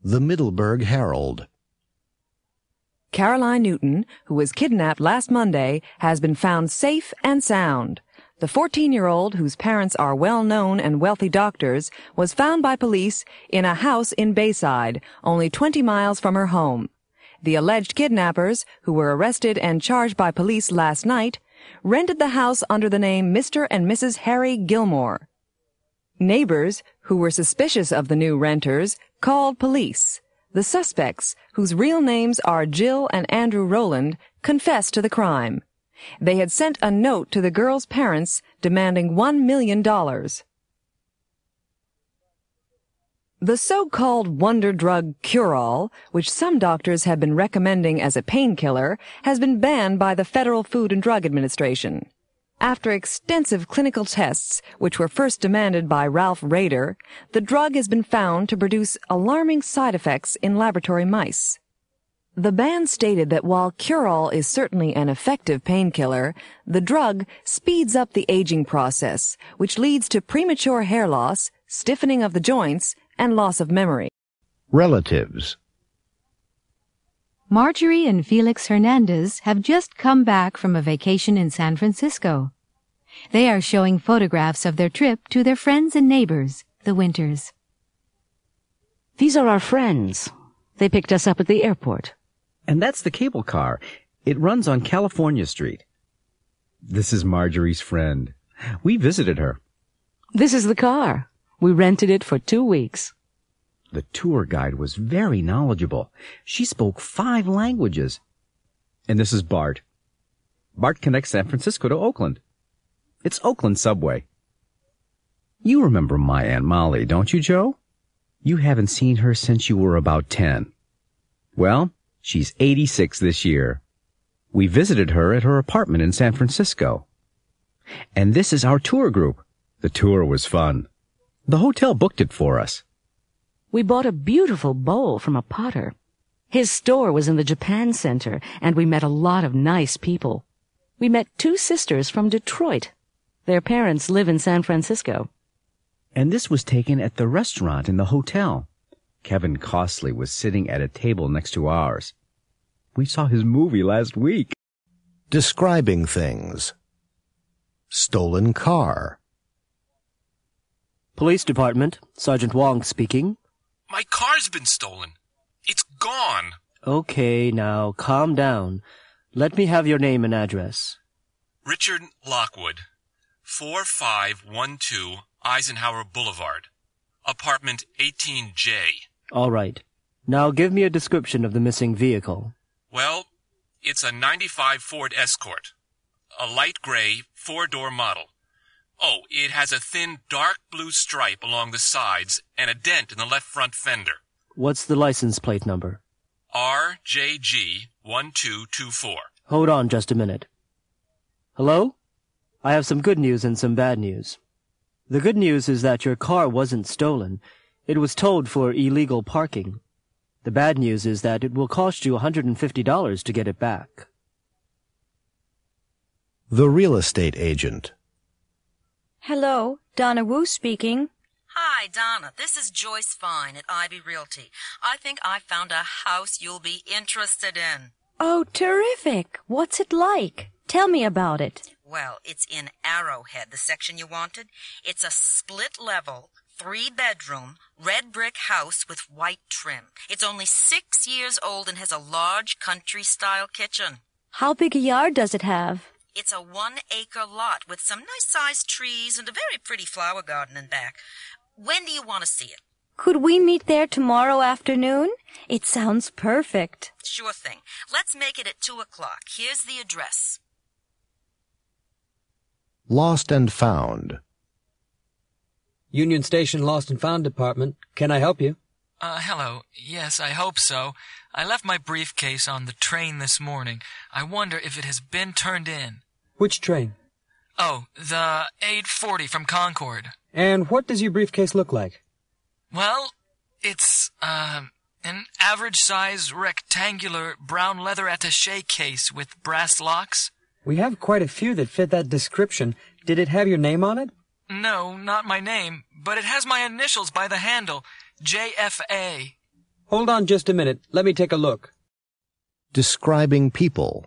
The Middleburg Herald. Caroline Newton, who was kidnapped last Monday, has been found safe and sound. The 14-year-old, whose parents are well-known and wealthy doctors, was found by police in a house in Bayside, only 20 miles from her home. The alleged kidnappers, who were arrested and charged by police last night, rented the house under the name Mr. and Mrs. Harry Gilmore. Neighbors, who were suspicious of the new renters, called police. The suspects, whose real names are Jill and Andrew Rowland, confessed to the crime. They had sent a note to the girls' parents demanding $1 million. The so-called wonder drug cure-all, which some doctors have been recommending as a painkiller, has been banned by the Federal Food and Drug Administration. After extensive clinical tests, which were first demanded by Ralph Rader, the drug has been found to produce alarming side effects in laboratory mice. The ban stated that while cure-all is certainly an effective painkiller, the drug speeds up the aging process, which leads to premature hair loss, stiffening of the joints, and loss of memory. Relatives. Marjorie and Felix Hernandez have just come back from a vacation in San Francisco. They are showing photographs of their trip to their friends and neighbors, the Winters. These are our friends. They picked us up at the airport. And that's the cable car. It runs on California Street. This is Marjorie's friend. We visited her. This is the car. We rented it for 2 weeks. The tour guide was very knowledgeable. She spoke 5 languages. And this is Bart. Bart connects San Francisco to Oakland. It's Oakland subway. You remember my Aunt Molly, don't you, Joe? You haven't seen her since you were about 10. Well, she's 86 this year. We visited her at her apartment in San Francisco. And this is our tour group. The tour was fun. The hotel booked it for us. We bought a beautiful bowl from a potter. His store was in the Japan Center, and we met a lot of nice people. We met 2 sisters from Detroit. Their parents live in San Francisco. And this was taken at the restaurant in the hotel. Kevin Costley was sitting at a table next to ours. We saw his movie last week. Describing things. Stolen car. Police Department, Sergeant Wong speaking. My car's been stolen. It's gone. Okay, now calm down. Let me have your name and address. Richard Lockwood, 4512 Eisenhower Boulevard, apartment 18J. All right. Now give me a description of the missing vehicle. Well, it's a 95 Ford Escort, a light gray 4-door model. Oh, it has a thin dark blue stripe along the sides and a dent in the left front fender. What's the license plate number? RJG1224. Hold on just a minute. Hello? I have some good news and some bad news. The good news is that your car wasn't stolen. It was towed for illegal parking. The bad news is that it will cost you $150 to get it back. The real estate agent. Hello, Donna Wu speaking. Hi, Donna. This is Joyce Fine at Ivy Realty. I think I found a house you'll be interested in. Oh, terrific. What's it like? Tell me about it. Well, it's in Arrowhead, the section you wanted. It's a split-level, 3-bedroom, red brick house with white trim. It's only 6 years old and has a large country-style kitchen. How big a yard does it have? It's a 1-acre lot with some nice-sized trees and a very pretty flower garden in back. When do you want to see it? Could we meet there tomorrow afternoon? It sounds perfect. Sure thing. Let's make it at 2 o'clock. Here's the address. Lost and found. Union Station Lost and Found Department. Can I help you? Hello. Yes, I hope so. I left my briefcase on the train this morning. I wonder if it has been turned in. Which train? Oh, the 840 from Concord. And what does your briefcase look like? Well, it's, an average-size rectangular brown leather attaché case with brass locks. We have quite a few that fit that description. Did it have your name on it? No, not my name, but it has my initials by the handle, JFA. Hold on just a minute. Let me take a look. Describing people.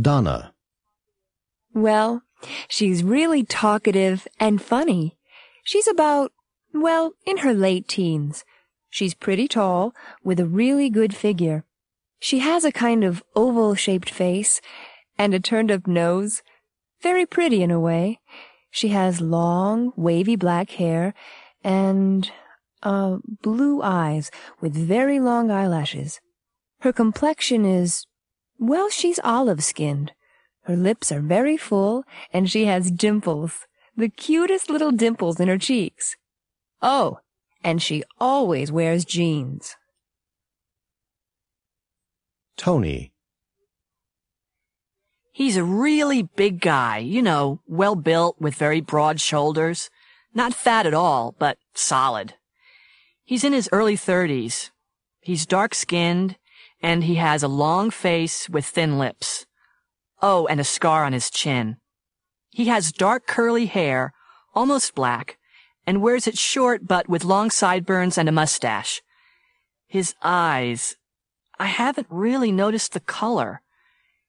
Donna. Well, she's really talkative and funny. She's about, well, in her late teens. She's pretty tall, with a really good figure. She has a kind of oval-shaped face and a turned-up nose. Very pretty in a way. She has long, wavy black hair and, blue eyes with very long eyelashes. Her complexion is, well, she's olive-skinned. Her lips are very full, and she has dimples, the cutest little dimples in her cheeks. Oh, and she always wears jeans. Tony. He's a really big guy, well-built with very broad shoulders. Not fat at all, but solid. He's in his early 30s. He's dark-skinned, and he has a long face with thin lips. Oh, and a scar on his chin. He has dark curly hair, almost black, and wears it short but with long sideburns and a mustache. His eyes, I haven't really noticed the color.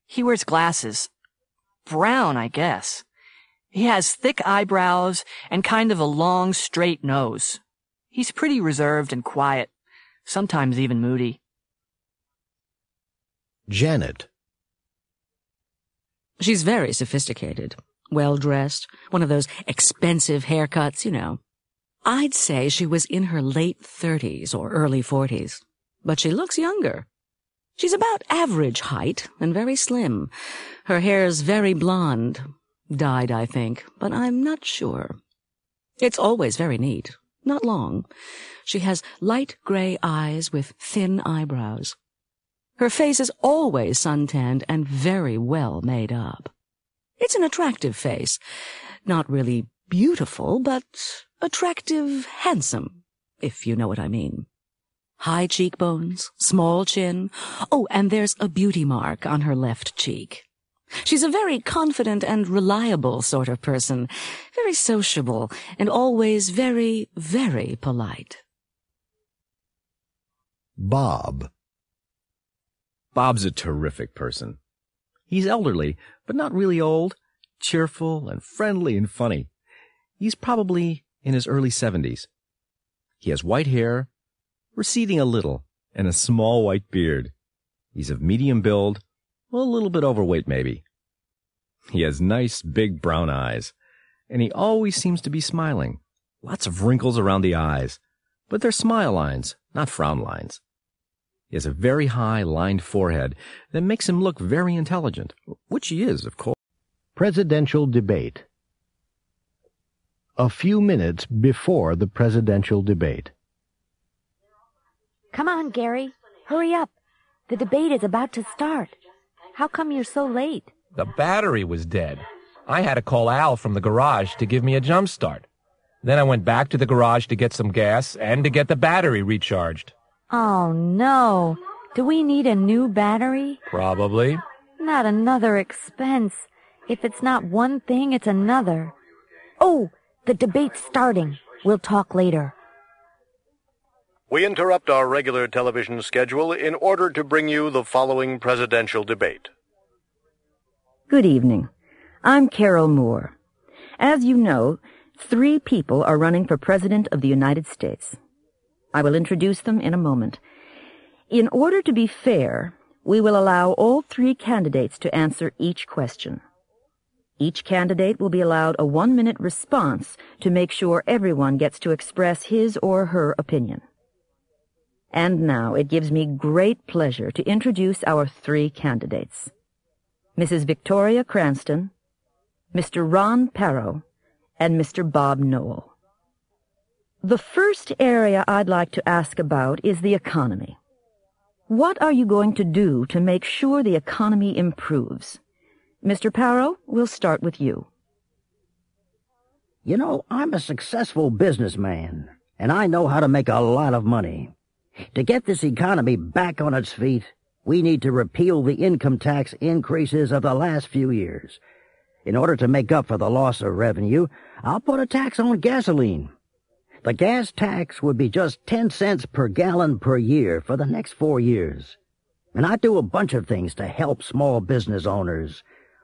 He wears glasses. Brown, I guess. He has thick eyebrows and kind of a long, straight nose. He's pretty reserved and quiet, sometimes even moody. Janet. She's very sophisticated, well-dressed, one of those expensive haircuts, I'd say she was in her late 30s or early 40s, but she looks younger. She's about average height and very slim. Her hair's very blonde. Dyed, I think, but I'm not sure. It's always very neat, not long. She has light gray eyes with thin eyebrows. Her face is always suntanned and very well made up. It's an attractive face. Not really beautiful, but attractive, handsome, if you know what I mean. High cheekbones, small chin. Oh, and there's a beauty mark on her left cheek. She's a very confident and reliable sort of person, very sociable, and always very, very polite. Bob. Bob's a terrific person. He's elderly, but not really old, cheerful and friendly and funny. He's probably in his early 70s. He has white hair, receding a little, and a small white beard. He's of medium build, a little bit overweight maybe. He has nice big brown eyes, and he always seems to be smiling. Lots of wrinkles around the eyes, but they're smile lines, not frown lines. He has a very high, lined forehead that makes him look very intelligent, which he is, of course. Presidential debate. A few minutes before the presidential debate. Come on, Gary. Hurry up. The debate is about to start. How come you're so late? The battery was dead. I had to call Al from the garage to give me a jump start. Then I went back to the garage to get some gas and to get the battery recharged. Oh, no. Do we need a new battery? Probably. Not another expense. If it's not one thing, it's another. Oh, the debate's starting. We'll talk later. We interrupt our regular television schedule in order to bring you the following presidential debate. Good evening. I'm Carol Moore. As you know, 3 people are running for President of the United States. I will introduce them in a moment. In order to be fair, we will allow all 3 candidates to answer each question. Each candidate will be allowed a 1-minute response to make sure everyone gets to express his or her opinion. And now it gives me great pleasure to introduce our 3 candidates. Mrs. Victoria Cranston, Mr. Ron Parrow, and Mr. Bob Noel. The first area I'd like to ask about is the economy. What are you going to do to make sure the economy improves? Mr. Parrow, we'll start with you. You know, I'm a successful businessman, and I know how to make a lot of money. To get this economy back on its feet, we need to repeal the income tax increases of the last few years. In order to make up for the loss of revenue, I'll put a tax on gasoline. The gas tax would be just 10 cents per gallon per year for the next 4 years. And I do a bunch of things to help small business owners.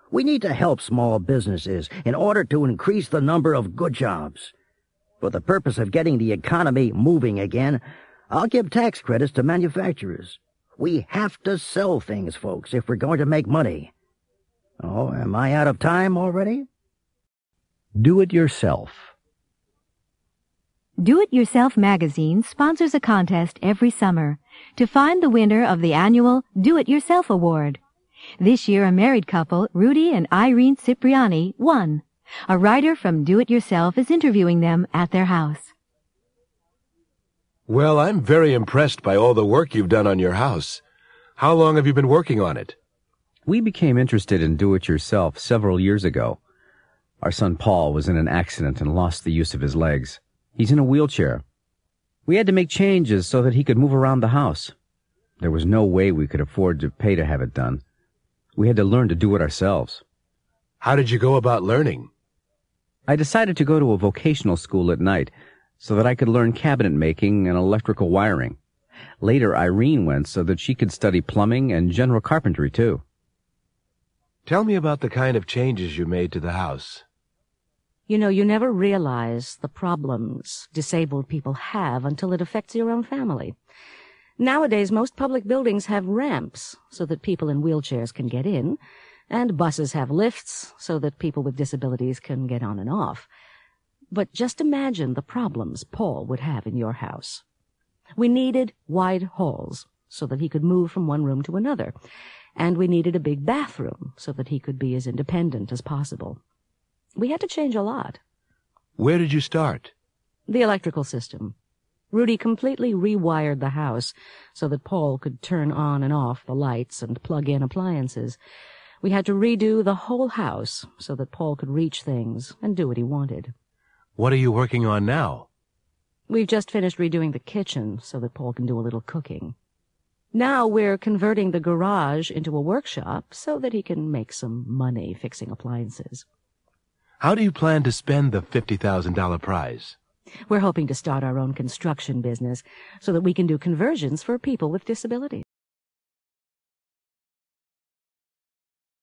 We need to help small businesses in order to increase the number of good jobs. For the purpose of getting the economy moving again, I'll give tax credits to manufacturers. We have to sell things, folks, if we're going to make money. Oh, am I out of time already? Do it yourself. Do It Yourself magazine sponsors a contest every summer to find the winner of the annual Do It Yourself Award. This year, a married couple, Rudy and Irene Cipriani, won. A writer from Do It Yourself is interviewing them at their house. Well, I'm very impressed by all the work you've done on your house. How long have you been working on it? We became interested in do-it-yourself several years ago. Our son Paul was in an accident and lost the use of his legs. He's in a wheelchair. We had to make changes so that he could move around the house. There was no way we could afford to pay to have it done. We had to learn to do it ourselves. How did you go about learning? I decided to go to a vocational school at night so that I could learn cabinet making and electrical wiring. Later, Irene went so that she could study plumbing and general carpentry, too. Tell me about the kind of changes you made to the house. You know, you never realize the problems disabled people have until it affects your own family. Nowadays, most public buildings have ramps so that people in wheelchairs can get in, and buses have lifts so that people with disabilities can get on and off. But just imagine the problems Paul would have in your house. We needed wide halls so that he could move from one room to another, and we needed a big bathroom so that he could be as independent as possible. We had to change a lot. Where did you start? The electrical system. Rudy completely rewired the house so that Paul could turn on and off the lights and plug in appliances. We had to redo the whole house so that Paul could reach things and do what he wanted. What are you working on now? We've just finished redoing the kitchen so that Paul can do a little cooking. Now we're converting the garage into a workshop so that he can make some money fixing appliances. How do you plan to spend the $50,000 prize? We're hoping to start our own construction business so that we can do conversions for people with disabilities.